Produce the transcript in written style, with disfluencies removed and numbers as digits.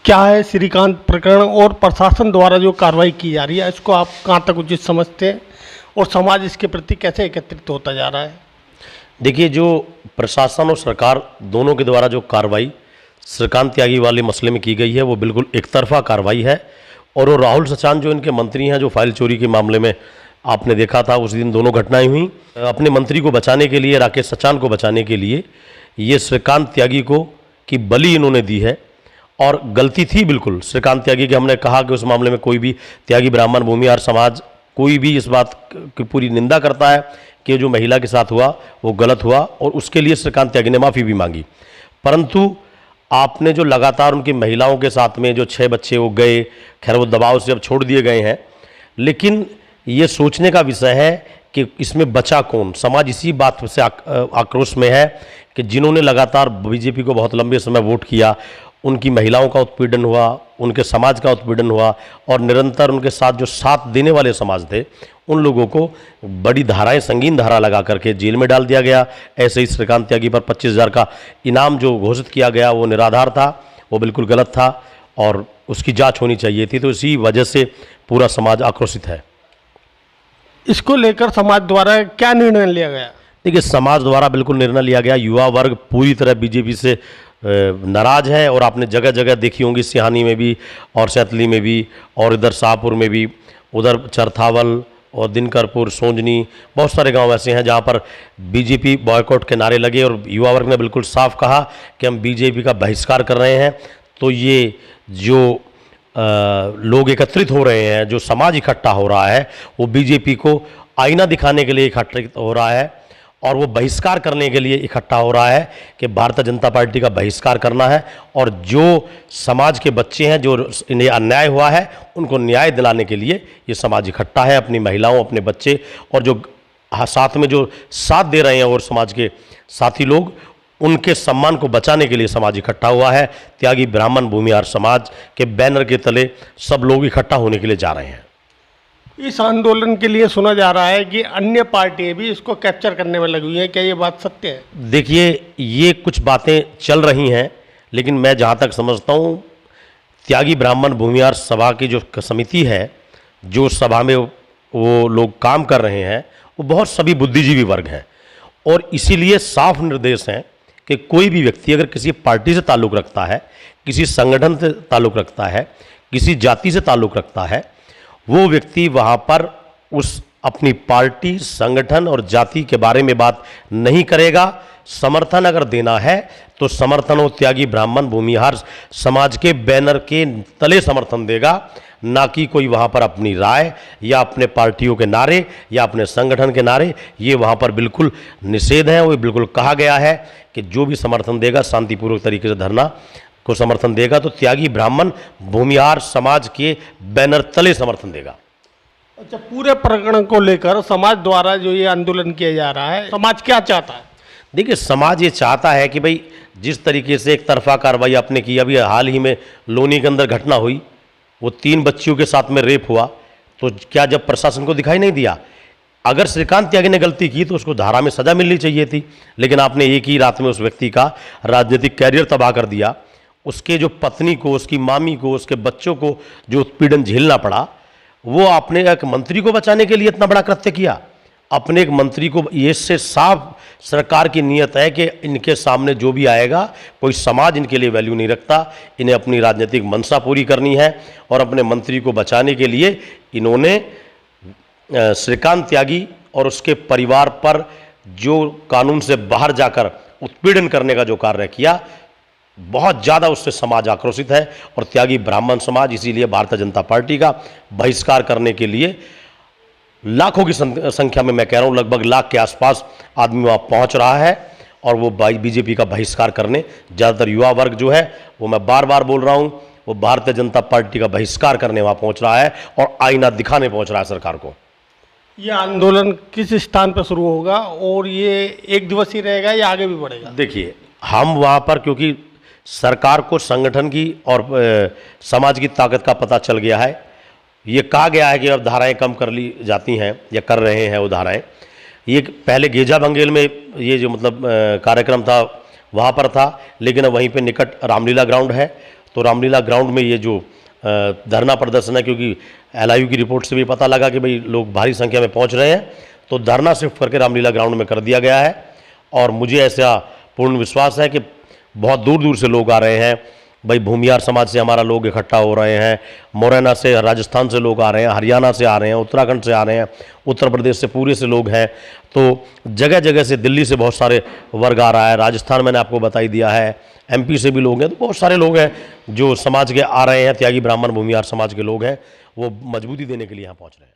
क्या है श्रीकांत प्रकरण और प्रशासन द्वारा जो कार्रवाई की जा रही है, इसको आप कहाँ तक उचित समझते हैं और समाज इसके प्रति कैसे एकत्रित होता जा रहा है? देखिए, जो प्रशासन और सरकार दोनों के द्वारा जो कार्रवाई श्रीकांत त्यागी वाले मसले में की गई है वो बिल्कुल एक तरफा कार्रवाई है। और वो राहुल सचान जो इनके मंत्री हैं, जो फाइल चोरी के मामले में आपने देखा था, उस दिन दोनों घटनाएं हुई। अपने मंत्री को बचाने के लिए, राकेश सचान को बचाने के लिए ये श्रीकांत त्यागी को की बलि इन्होंने दी है। और गलती थी बिल्कुल श्रीकांत त्यागी की। हमने कहा कि उस मामले में कोई भी त्यागी ब्राह्मण भूमिहार समाज कोई भी इस बात की पूरी निंदा करता है कि जो महिला के साथ हुआ वो गलत हुआ, और उसके लिए श्रीकांत त्यागी ने माफ़ी भी मांगी। परंतु आपने जो लगातार उनकी महिलाओं के साथ में जो 6 बच्चे वो गए, खैर वो दबाव से अब छोड़ दिए गए हैं, लेकिन ये सोचने का विषय है कि इसमें बचा कौन। समाज इसी बात से आक्रोश में है कि जिन्होंने लगातार बीजेपी को बहुत लंबे समय वोट किया, उनकी महिलाओं का उत्पीड़न हुआ, उनके समाज का उत्पीड़न हुआ, और निरंतर उनके साथ जो साथ देने वाले समाज थे उन लोगों को बड़ी धाराएं, संगीन धारा लगा करके जेल में डाल दिया गया। ऐसे ही श्रीकांत त्यागी पर 25,000 का इनाम जो घोषित किया गया वो निराधार था, वो बिल्कुल गलत था और उसकी जांच होनी चाहिए थी। तो इसी वजह से पूरा समाज आक्रोशित है। इसको लेकर समाज द्वारा क्या निर्णय लिया गया? देखिए, समाज द्वारा बिल्कुल निर्णय लिया गया। युवा वर्ग पूरी तरह बीजेपी से नाराज है, और आपने जगह जगह देखी होंगी, सिहानी में भी और सैतली में भी और इधर शाहपुर में भी, उधर चरथावल और दिनकरपुर, सोंजनी, बहुत सारे गांव ऐसे हैं जहां पर बीजेपी बॉयकॉट के नारे लगे और युवा वर्ग ने बिल्कुल साफ कहा कि हम बीजेपी का बहिष्कार कर रहे हैं। तो ये जो लोग एकत्रित हो रहे हैं, जो समाज इकट्ठा हो रहा है, वो बीजेपी को आईना दिखाने के लिए इकट्ठा हो रहा है और वो बहिष्कार करने के लिए इकट्ठा हो रहा है कि भारतीय जनता पार्टी का बहिष्कार करना है। और जो समाज के बच्चे हैं, जो इन्हें अन्याय हुआ है, उनको न्याय दिलाने के लिए ये समाज इकट्ठा है। अपनी महिलाओं, अपने बच्चे और जो साथ में जो साथ दे रहे हैं और समाज के साथी लोग, उनके सम्मान को बचाने के लिए समाज इकट्ठा हुआ है। त्यागी ब्राह्मण भूमिहार समाज के बैनर के तले सब लोग इकट्ठा होने के लिए जा रहे हैं। इस आंदोलन के लिए सुना जा रहा है कि अन्य पार्टियां भी इसको कैप्चर करने में लगी हुई हैं, क्या ये बात सत्य है? देखिए, ये कुछ बातें चल रही हैं, लेकिन मैं जहाँ तक समझता हूँ, त्यागी ब्राह्मण भूमिहार सभा की जो समिति है, जो सभा में वो लोग काम कर रहे हैं, वो बहुत सभी बुद्धिजीवी वर्ग हैं। और इसीलिए साफ निर्देश हैं कि कोई भी व्यक्ति अगर किसी पार्टी से ताल्लुक़ रखता है, किसी संगठन से ताल्लुक़ रखता है, किसी जाति से ताल्लुक़ रखता है, वो व्यक्ति वहाँ पर उस अपनी पार्टी, संगठन और जाति के बारे में बात नहीं करेगा। समर्थन अगर देना है तो समर्थन वो त्यागी ब्राह्मण भूमिहार समाज के बैनर के तले समर्थन देगा, ना कि कोई वहाँ पर अपनी राय या अपने पार्टियों के नारे या अपने संगठन के नारे। ये वहाँ पर बिल्कुल निषेध है। वो बिल्कुल कहा गया है कि जो भी समर्थन देगा शांतिपूर्वक तरीके से धरना को समर्थन देगा, तो त्यागी ब्राह्मण भूमिहार समाज के बैनर तले समर्थन देगा। अच्छा, पूरे प्रकरण को लेकर समाज द्वारा जो ये आंदोलन किया जा रहा है, समाज क्या चाहता है? देखिए, समाज ये चाहता है कि भाई जिस तरीके से एक तरफा कार्रवाई आपने की, अभी हाल ही में लोनी के अंदर घटना हुई, वो 3 बच्चियों के साथ में रेप हुआ, तो क्या जब प्रशासन को दिखाई नहीं दिया? अगर श्रीकांत त्यागी ने गलती की तो उसको धारा में सजा मिलनी चाहिए थी, लेकिन आपने एक ही रात में उस व्यक्ति का राजनीतिक कैरियर तबाह कर दिया। उसके जो पत्नी को, उसकी मामी को, उसके बच्चों को जो उत्पीड़न झेलना पड़ा, वो आपने एक मंत्री को बचाने के लिए इतना बड़ा कृत्य किया। अपने एक मंत्री को, ये से साफ सरकार की नीयत है कि इनके सामने जो भी आएगा, कोई समाज इनके लिए वैल्यू नहीं रखता, इन्हें अपनी राजनीतिक मंशा पूरी करनी है। और अपने मंत्री को बचाने के लिए इन्होंने श्रीकांत त्यागी और उसके परिवार पर जो कानून से बाहर जाकर उत्पीड़न करने का जो कार्य किया, बहुत ज़्यादा उससे समाज आक्रोशित है। और त्यागी ब्राह्मण समाज इसीलिए भारतीय जनता पार्टी का बहिष्कार करने के लिए लाखों की संख्या में, मैं कह रहा हूँ लगभग लाख के आसपास आदमी वहाँ पहुँच रहा है। और वो बीजेपी का बहिष्कार करने, ज़्यादातर युवा वर्ग जो है, वो मैं बार बार बोल रहा हूँ, वो भारतीय जनता पार्टी का बहिष्कार करने वहाँ पहुँच रहा है और आईना दिखाने पहुँच रहा है सरकार को। ये आंदोलन किस स्थान पर शुरू होगा और ये एक दिवसीय रहेगा या आगे भी बढ़ेगा? देखिए, हम वहाँ पर, क्योंकि सरकार को संगठन की और समाज की ताकत का पता चल गया है, ये कहा गया है कि अब धाराएं कम कर ली जाती हैं या कर रहे हैं वो धाराएं। ये पहले गेजा बंगेल में ये जो मतलब कार्यक्रम था वहाँ पर था, लेकिन अब वहीं पे निकट रामलीला ग्राउंड है, तो रामलीला ग्राउंड में ये जो धरना प्रदर्शन है, क्योंकि LIU की रिपोर्ट से भी पता लगा कि भाई लोग भारी संख्या में पहुंच रहे हैं, तो धरना शिफ्ट करके रामलीला ग्राउंड में कर दिया गया है। और मुझे ऐसा पूर्ण विश्वास है कि बहुत दूर दूर से लोग आ रहे हैं। भाई भूमियार समाज से हमारा लोग इकट्ठा हो रहे हैं, मुरैना से, राजस्थान से लोग आ रहे हैं, हरियाणा से आ रहे हैं, उत्तराखंड से आ रहे हैं, उत्तर प्रदेश से पूरे से लोग हैं। तो जगह जगह से, दिल्ली से बहुत सारे वर्ग आ रहा है, राजस्थान मैंने आपको बताई दिया है, MP से भी लोग हैं। तो बहुत सारे लोग हैं जो समाज के आ रहे हैं, त्यागी ब्राह्मण भूमियार समाज के लोग हैं, वो मजबूती देने के लिए यहाँ पहुँच रहे हैं।